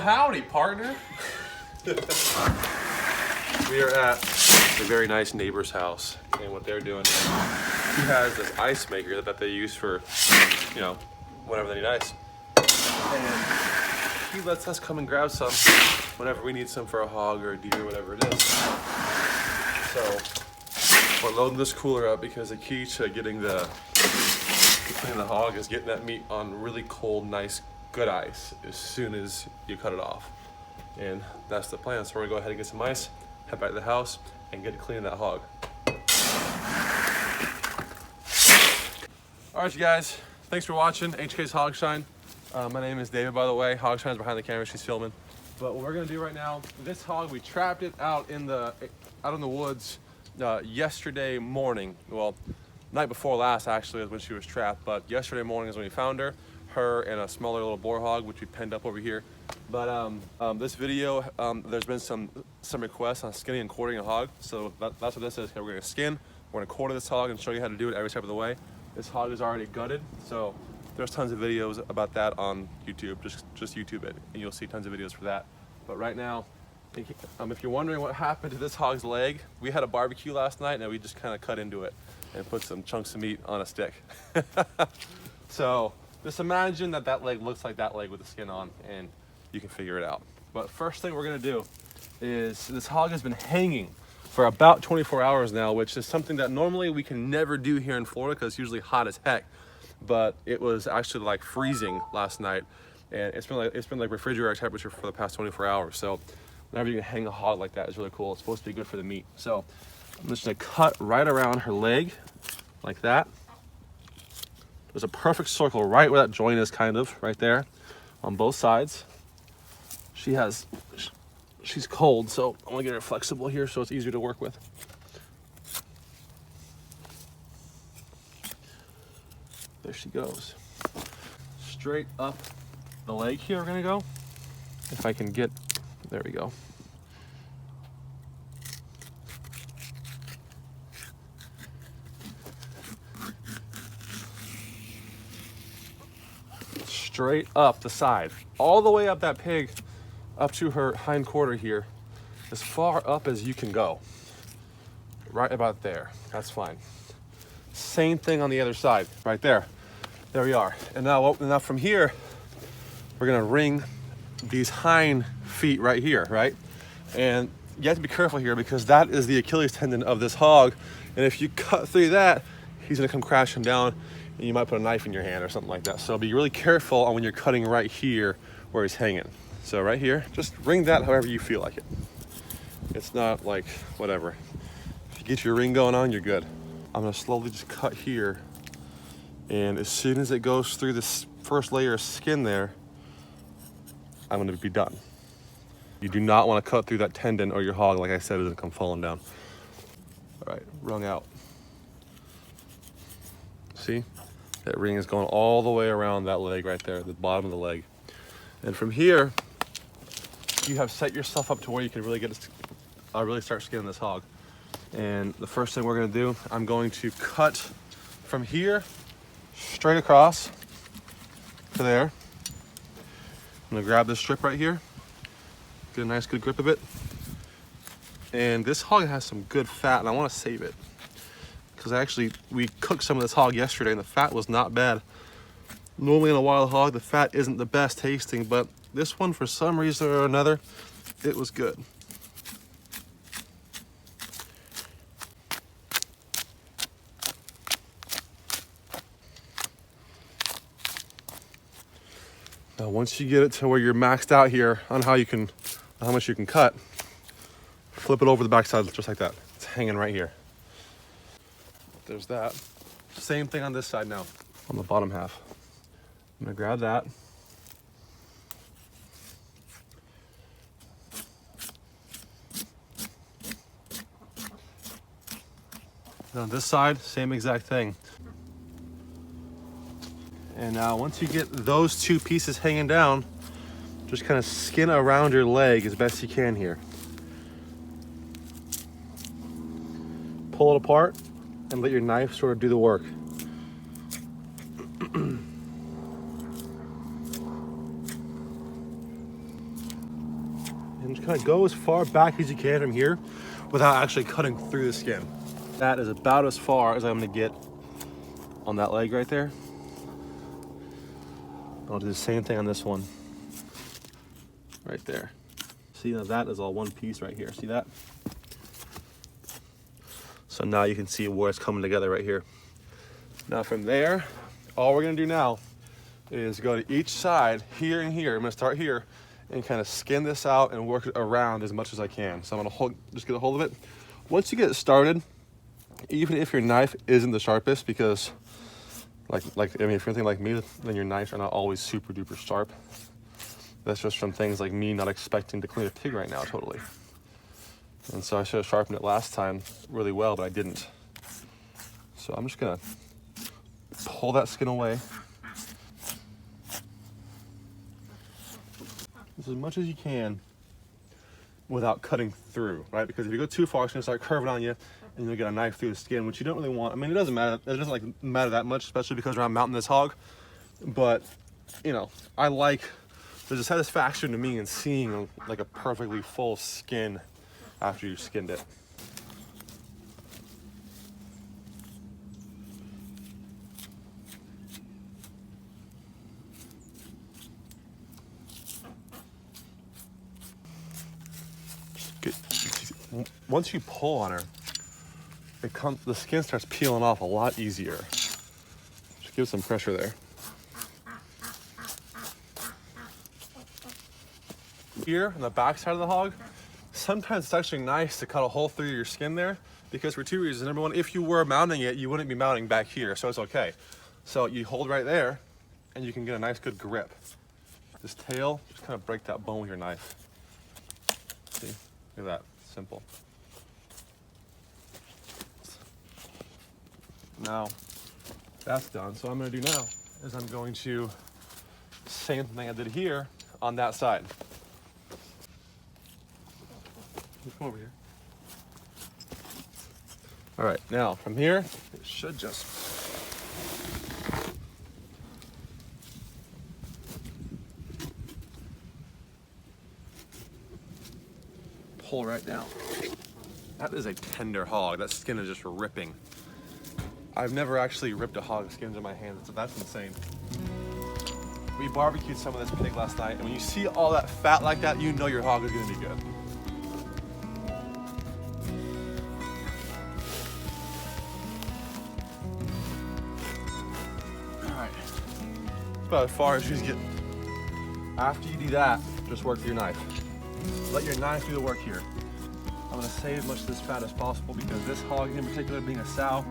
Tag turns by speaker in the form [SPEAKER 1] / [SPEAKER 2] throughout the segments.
[SPEAKER 1] howdy, partner. We are at a very nice neighbor's house, and what they're doing, he has this ice maker that they use for, you know, whenever they need ice. And he lets us come and grab some whenever we need some for a hog or a deer or whatever it is. So we're loading this cooler up because the key to getting to cleaning the hog is getting that meat on really cold, nice, good ice as soon as you cut it off. And that's the plan. So we're gonna go ahead and get some ice, head back to the house, and get to cleaning that hog. All right, you guys, thanks for watching HK's Hog Shine. My name is David, by the way. Hog Shine's behind the camera, she's filming. But what we're gonna do right now, this hog, we trapped it out in the woods yesterday morning. Well, night before last actually is when she was trapped, but yesterday morning is when we found her and a smaller little boar hog, which we penned up over here. But this video, there's been some requests on skinning and quartering a hog, so that's what this is. We're gonna skin, we're gonna quarter this hog and show you how to do it every step of the way. This hog is already gutted, so there's tons of videos about that on YouTube. Just YouTube it, and you'll see tons of videos for that. But right now, if you're wondering what happened to this hog's leg, we had a barbecue last night, and we just kind of cut into it and put some chunks of meat on a stick. So just imagine that leg looks like that leg with the skin on, and you can figure it out. But first thing we're gonna do is, this hog has been hanging for about 24 hours now, which is something that normally we can never do here in Florida because it's usually hot as heck. But it was actually like freezing last night, and it's been like refrigerator temperature for the past 24 hours. So whenever you can hang a hog like that is really cool. It's supposed to be good for the meat. So I'm just gonna cut right around her leg like that. There's a perfect circle right where that joint is, kind of right there on both sides. She's cold, so I'm gonna get her flexible here so it's easier to work with. There she goes. Straight up the leg here we're gonna go. If I can get, there we go. Straight up the side, all the way up that pig, up to her hind quarter here, as far up as you can go. Right about there, that's fine. Same thing on the other side, right there. There we are. And now from here, we're gonna ring these hind feet right here, right? And you have to be careful here because that is the Achilles tendon of this hog. And if you cut through that, he's gonna come crashing down and you might put a knife in your hand or something like that. So be really careful on when you're cutting right here where he's hanging. So right here, just ring that however you feel like it. It's not like whatever. If you get your ring going on, you're good. I'm gonna slowly just cut here, and as soon as it goes through this first layer of skin there, I'm gonna be done. You do not wanna cut through that tendon or your hog, like I said, is gonna come falling down. All right, wrung out. See? That ring is going all the way around that leg right there, the bottom of the leg. And from here, you have set yourself up to where you can really really start skinning this hog. And the first thing we're gonna do, I'm going to cut from here straight across to there. I'm gonna grab this strip right here, get a nice good grip of it. And this hog has some good fat, and I wanna save it. Because we cooked some of this hog yesterday and the fat was not bad. Normally in a wild hog, the fat isn't the best tasting, but this one, for some reason or another, it was good. Now, once you get it to where you're maxed out here on how much you can cut, flip it over the backside just like that. It's hanging right here. There's that. Same thing on this side now, on the bottom half. I'm gonna grab that. And on this side, same exact thing. And now once you get those two pieces hanging down, just kind of skin around your leg as best you can here. Pull it apart and let your knife sort of do the work. kind of go as far back as you can from here without actually cutting through the skin. That is about as far as I'm gonna get on that leg right there. I'll do the same thing on this one right there. See, now that is all one piece right here. See that? So now you can see where it's coming together right here. Now from there, all we're gonna do now is go to each side, here and here. I'm gonna start here and kind of skin this out and work it around as much as I can. So I'm gonna just get a hold of it. Once you get it started, even if your knife isn't the sharpest, because I mean, if you're anything like me, then your knives are not always super duper sharp. That's just from things like me not expecting to clean a pig right now totally. And so I should have sharpened it last time really well, but I didn't. So I'm just gonna pull that skin away as much as you can without cutting through, right? Because if you go too far, it's gonna start curving on you and you'll get a knife through the skin, which you don't really want. I mean, it doesn't matter. It doesn't matter that much, especially because I'm mounting this hog. But, you know, there's a satisfaction to me in seeing like a perfectly full skin after you've skinned it. Once you pull on her, the skin starts peeling off a lot easier. Just give some pressure there. Here on the back side of the hog, sometimes it's actually nice to cut a hole through your skin there, because for two reasons. Number one, if you were mounting it, you wouldn't be mounting back here, so it's okay. So you hold right there and you can get a nice good grip. This tail, just kind of break that bone with your knife. See, look at that, simple. Now that's done, so what I'm gonna do now is I'm going to same thing I did here on that side. Come over here. All right, now from here, it should just pull right down. That is a tender hog. That skin is just ripping. I've never actually ripped a hog's skins in my hands, so that's insane. We barbecued some of this pig last night, and when you see all that fat like that, you know your hog is gonna be good. All right, that's about as far as you get. After you do that, just work with your knife. Let your knife do the work here. I'm gonna save as much of this fat as possible because this hog in particular, being a sow,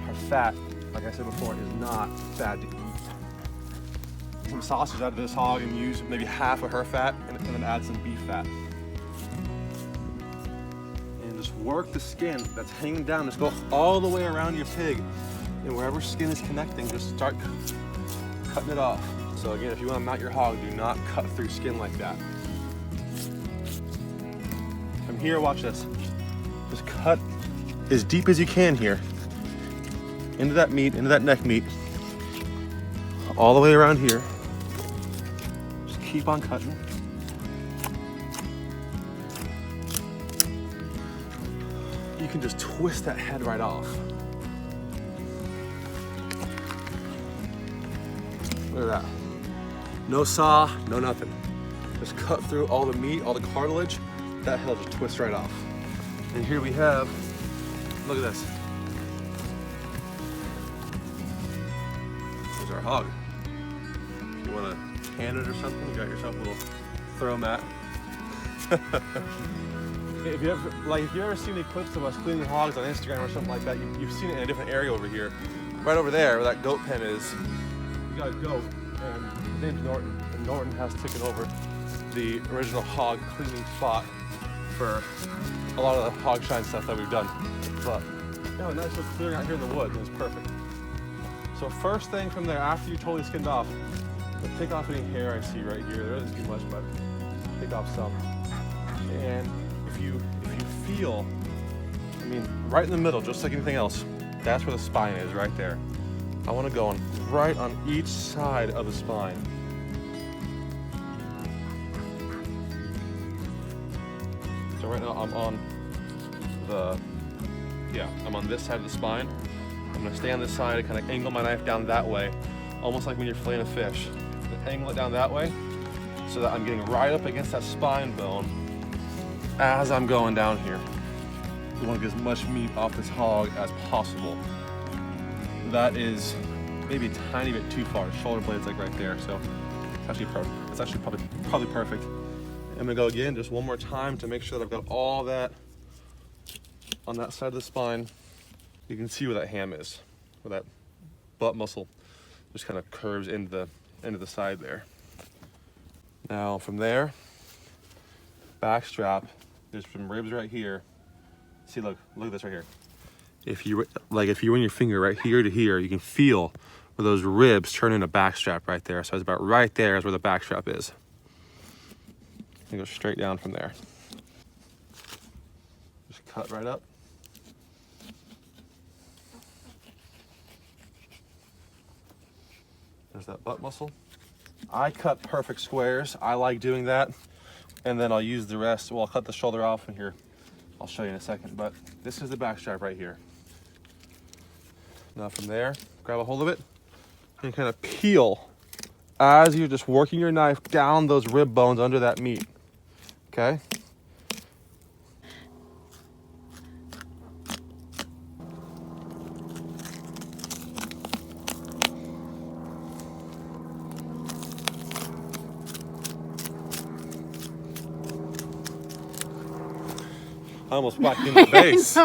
[SPEAKER 1] her fat, like I said before, is not bad to eat. Some sausage out of this hog and use maybe half of her fat and then add some beef fat. And just work the skin that's hanging down. Just go all the way around your pig. And wherever skin is connecting, just start cutting it off. So again, if you want to mount your hog, do not cut through skin like that. From here, watch this. Just cut as deep as you can here. Into that meat, into that neck meat. All the way around here. Just keep on cutting. You can just twist that head right off. Look at that. No saw, no nothing. Just cut through all the meat, all the cartilage. That head just twists right off. And here we have, look at this. There's our hog. If you want to can it or something, you got yourself a little throw mat. If you ever seen any clips of us cleaning hogs on Instagram or something like that, you've seen it in a different area over here. Right over there where that goat pen is, you got a goat, and his name's Norton. And Norton has taken over the original hog cleaning spot for a lot of the hog shine stuff that we've done. But yeah, nice little clearing out here in the woods, and it's perfect. So first thing from there, after you totally skinned off, take off any hair I see right here. There isn't too much, but take off some. And if you feel, I mean, right in the middle, just like anything else, that's where the spine is, right there. I want to go on right on each side of the spine. So right now I'm on I'm on this side of the spine. I'm gonna stay on this side and kind of angle my knife down that way, almost like when you're filleting a fish. Angle it down that way so that I'm getting right up against that spine bone as I'm going down here. We want to get as much meat off this hog as possible. That is maybe a tiny bit too far. Shoulder blade's like right there, so it's actually perfect. It's actually probably perfect. I'm gonna go again just one more time to make sure that I've got all that on that side of the spine. You can see where that ham is, where that butt muscle just kind of curves into the side there. Now from there, back strap, there's some ribs right here. See, look at this right here. If you run your finger right here to here, you can feel where those ribs turn into back strap right there. So it's about right there is where the back strap is. You go straight down from there. Just cut right up. There's that butt muscle. I cut perfect squares. I like doing that. And then I'll use the rest. Well, I'll cut the shoulder off in here. I'll show you in a second, but this is the back strap right here. Now from there, grab a hold of it and kind of peel as you're just working your knife down those rib bones under that meat, okay? I almost whacked you in the face.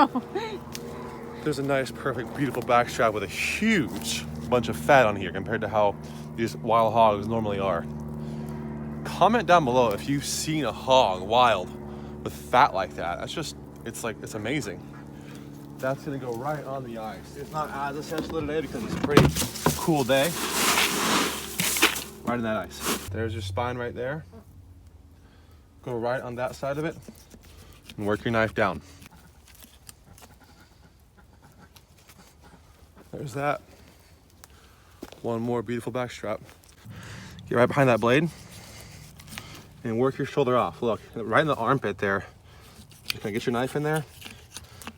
[SPEAKER 1] There's a nice, perfect, beautiful back strap with a huge bunch of fat on here compared to how these wild hogs normally are. Comment down below if you've seen a hog wild with fat like that. It's amazing. That's gonna go right on the ice. It's not as essential today because it's a pretty cool day. Right in that ice. There's your spine right there. Go right on that side of it and work your knife down. There's that. One more beautiful back strap. Get right behind that blade and work your shoulder off. Look, right in the armpit there. Just gonna get your knife in there,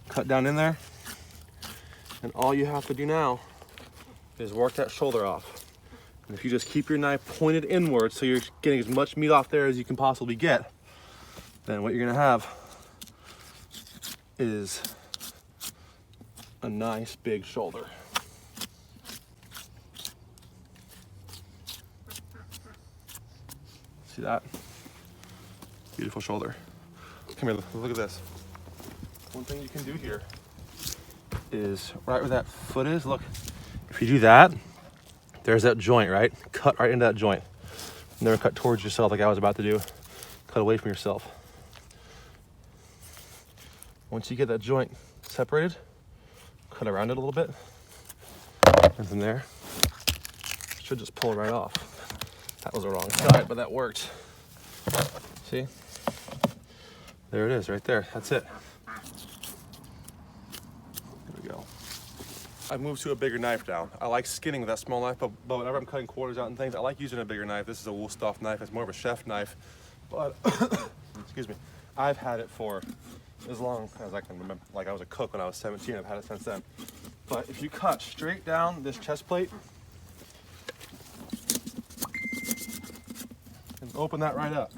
[SPEAKER 1] cut down in there, and all you have to do now is work that shoulder off. And if you just keep your knife pointed inward so you're getting as much meat off there as you can possibly get, then what you're gonna have is a nice big shoulder. See that? Beautiful shoulder. Come here, look at this. One thing you can do here is right where that foot is, look, if you do that, there's that joint, right? Cut right into that joint. Never cut towards yourself like I was about to do. Cut away from yourself. Once you get that joint separated, cut around it a little bit, and from there, it should just pull right off. That was the wrong side, but that worked. See? There it is, right there. That's it. There we go. I've moved to a bigger knife now. I like skinning with that small knife, but whenever I'm cutting quarters out and things, I like using a bigger knife. This is a Woolstoff knife. It's more of a chef knife, but excuse me, I've had it for as long as I can remember. Like I was a cook when I was 17. I've had it since then. But if you cut straight down this chest plate and open that right up,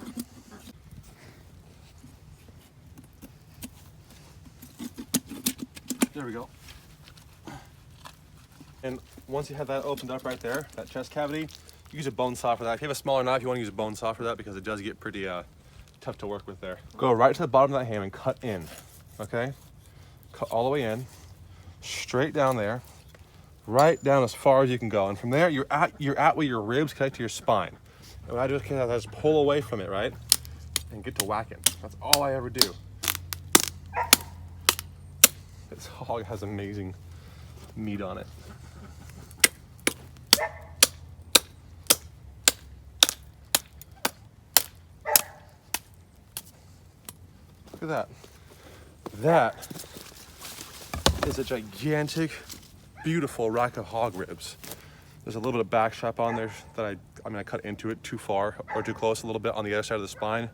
[SPEAKER 1] there we go. And once you have that opened up right there, that chest cavity, you use a bone saw for that. If you have a smaller knife, you want to use a bone saw for that because it does get pretty tough to work with there. Go right to the bottom of that ham and cut in, okay? Cut all the way in, straight down there, right down as far as you can go. And from there, you're at where your ribs connect to your spine. And what I do is I just pull away from it, right? And get to whacking. That's all I ever do. This hog has amazing meat on it. Look at that. That is a gigantic, beautiful rack of hog ribs. There's a little bit of back strap on there that I cut into it too far or too close a little bit on the other side of the spine.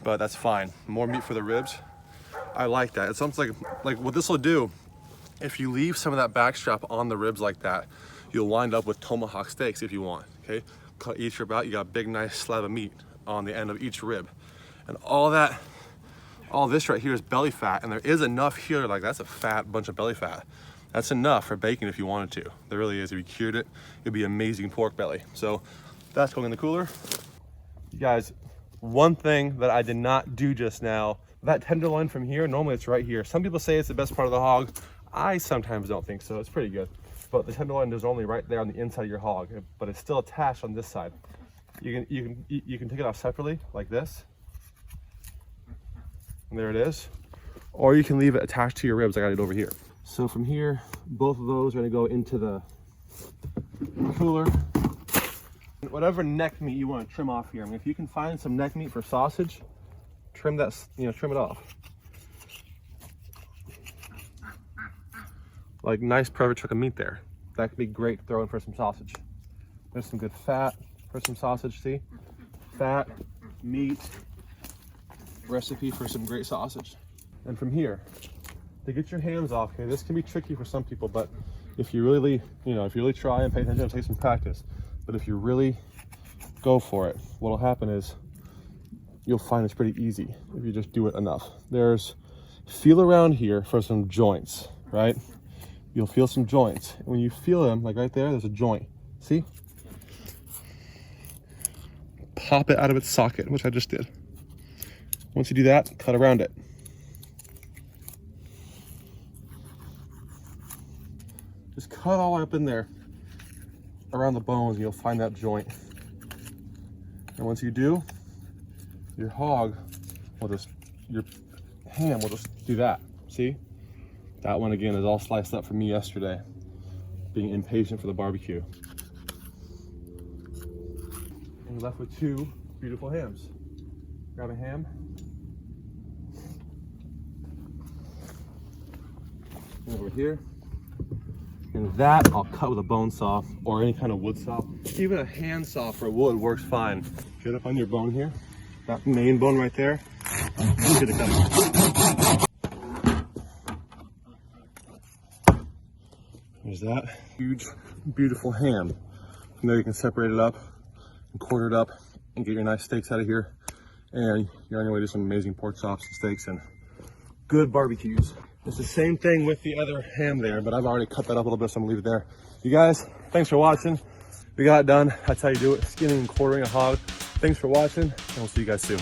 [SPEAKER 1] but that's fine. More meat for the ribs. I like that. It's something like what this will do, if you leave some of that back strap on the ribs like that, you'll wind up with tomahawk steaks if you want, okay? Cut each rib out, you got a big nice slab of meat on the end of each rib. And all this right here is belly fat, and there is enough here, like that's a fat bunch of belly fat. That's enough for bacon if you wanted to. There really is. If you cured it, it'd be amazing pork belly. So that's going in the cooler. You guys, one thing that I did not do just now, that tenderloin from here, normally it's right here. Some people say it's the best part of the hog. I sometimes don't think so. It's pretty good. But the tenderloin is only right there on the inside of your hog, but it's still attached on this side. You can take it off separately like this. And there it is. Or you can leave it attached to your ribs. I got it over here. So from here, both of those are gonna go into the cooler. Whatever neck meat you want to trim off here. I mean, if you can find some neck meat for sausage, trim that, trim it off. Like nice perfect chunk of meat there. That could be great to throw in for some sausage. There's some good fat for some sausage, see? Fat, meat, recipe for some great sausage. And from here, to get your hands off, okay, this can be tricky for some people, but if you really, if you really try and pay attention and take some practice, but if you really go for it, what'll happen is you'll find it's pretty easy if you just do it enough. Feel around here for some joints, right? You'll feel some joints. And when you feel them, like right there's a joint. See? Pop it out of its socket, which I just did. Once you do that, cut around it. Just cut all up in there around the bones, and you'll find that joint. And once you do, your ham will just do that. See? That one again is all sliced up for me yesterday, being impatient for the barbecue. And you're left with two beautiful hams. Grab a ham. And over here. And that I'll cut with a bone saw or any kind of wood saw. Even a hand saw for wood works fine. Get up on your bone here. That main bone right there. I'm gonna cut it. There's that huge, beautiful ham. From there you can separate it up and quarter it up and get your nice steaks out of here. And you're on your way to some amazing pork chops and steaks and good barbecues. It's the same thing with the other ham there, but I've already cut that up a little bit, so I'm gonna leave it there. You guys, thanks for watching. We got it done. That's how you do it, skinning and quartering a hog. Thanks for watching, and we'll see you guys soon.